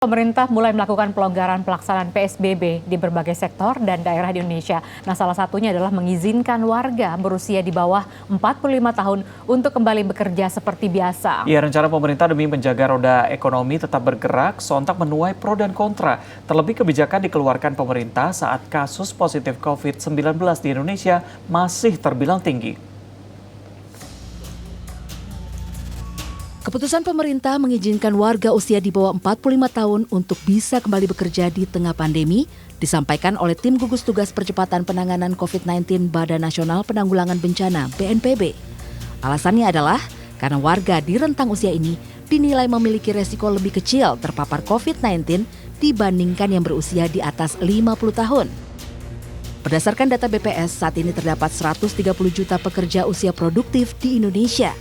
Pemerintah mulai melakukan pelonggaran pelaksanaan PSBB di berbagai sektor dan daerah di Indonesia. Nah, salah satunya adalah mengizinkan warga berusia di bawah 45 tahun untuk kembali bekerja seperti biasa. Ya, rencana pemerintah demi menjaga roda ekonomi tetap bergerak sontak menuai pro dan kontra. Terlebih kebijakan dikeluarkan pemerintah saat kasus positif COVID-19 di Indonesia masih terbilang tinggi. Keputusan pemerintah mengizinkan warga usia di bawah 45 tahun untuk bisa kembali bekerja di tengah pandemi disampaikan oleh Tim Gugus Tugas Percepatan Penanganan COVID-19 Badan Nasional Penanggulangan Bencana (BNPB). Alasannya adalah karena warga di rentang usia ini dinilai memiliki resiko lebih kecil terpapar COVID-19 dibandingkan yang berusia di atas 50 tahun. Berdasarkan data BPS, saat ini terdapat 130 juta pekerja usia produktif di Indonesia.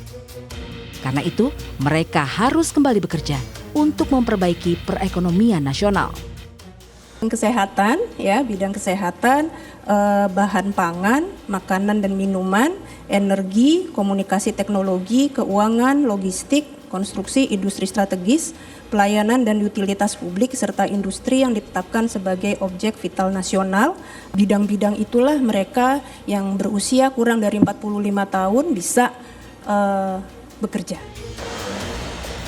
Karena itu, mereka harus kembali bekerja untuk memperbaiki perekonomian nasional. Kesehatan, bidang kesehatan, bahan pangan, makanan dan minuman, energi, komunikasi teknologi, keuangan, logistik, konstruksi, industri strategis, pelayanan dan utilitas publik, serta industri yang ditetapkan sebagai objek vital nasional. Bidang-bidang itulah mereka yang berusia kurang dari 45 tahun bisa bekerja.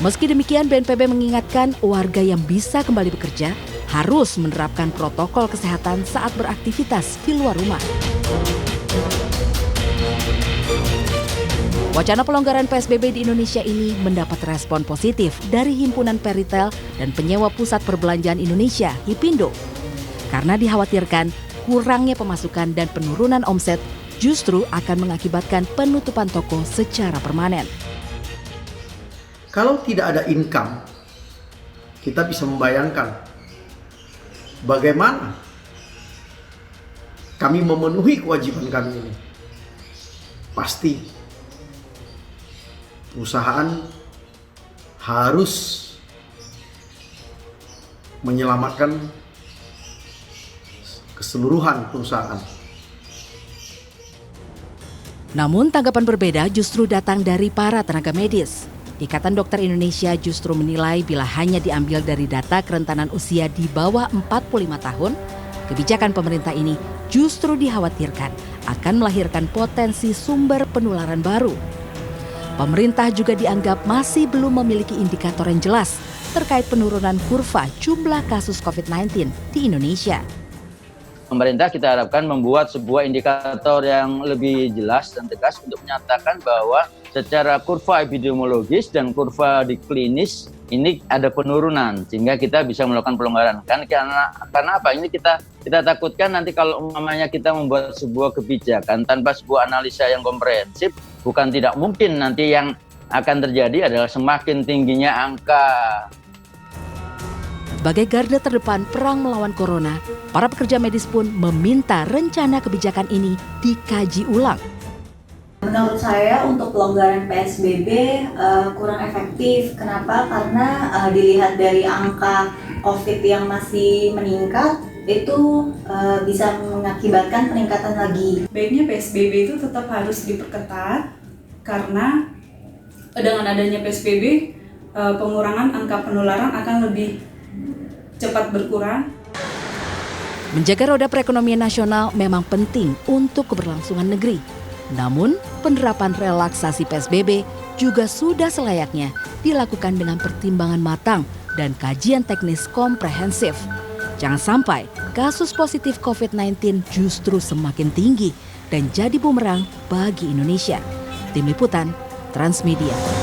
Meski demikian, BNPB mengingatkan warga yang bisa kembali bekerja harus menerapkan protokol kesehatan saat beraktivitas di luar rumah. Wacana pelonggaran PSBB di Indonesia ini mendapat respon positif dari Himpunan Peritel dan Penyewa Pusat Perbelanjaan Indonesia (HIPINDO). Karena dikhawatirkan kurangnya pemasukan dan penurunan omset justru akan mengakibatkan penutupan toko secara permanen. Kalau tidak ada income, kita bisa membayangkan bagaimana kami memenuhi kewajiban kami ini. Pasti perusahaan harus menyelamatkan keseluruhan perusahaan. Namun tanggapan berbeda justru datang dari para tenaga medis. Ikatan Dokter Indonesia justru menilai bila hanya diambil dari data kerentanan usia di bawah 45 tahun, kebijakan pemerintah ini justru dikhawatirkan akan melahirkan potensi sumber penularan baru. Pemerintah juga dianggap masih belum memiliki indikator yang jelas terkait penurunan kurva jumlah kasus COVID-19 di Indonesia. Pemerintah kita harapkan membuat sebuah indikator yang lebih jelas dan tegas untuk menyatakan bahwa secara kurva epidemiologis dan kurva di klinis ini ada penurunan sehingga kita bisa melakukan pelonggaran. Karena apa? Ini kita takutkan nanti kalau umpamanya kita membuat sebuah kebijakan tanpa sebuah analisa yang komprehensif, bukan tidak mungkin nanti yang akan terjadi adalah semakin tingginya angka. Sebagai garda terdepan perang melawan corona, para pekerja medis pun meminta rencana kebijakan ini dikaji ulang. Menurut saya untuk pelonggaran PSBB kurang efektif. Kenapa? Karena dilihat dari angka COVID yang masih meningkat, itu bisa mengakibatkan peningkatan lagi. Baiknya PSBB itu tetap harus diperketat karena dengan adanya PSBB pengurangan angka penularan akan lebih cepat berkurang. Menjaga roda perekonomian nasional memang penting untuk keberlangsungan negeri. Namun, penerapan relaksasi PSBB juga sudah selayaknya dilakukan dengan pertimbangan matang dan kajian teknis komprehensif. Jangan sampai kasus positif COVID-19 justru semakin tinggi dan jadi bumerang bagi Indonesia. Tim Liputan, Transmedia.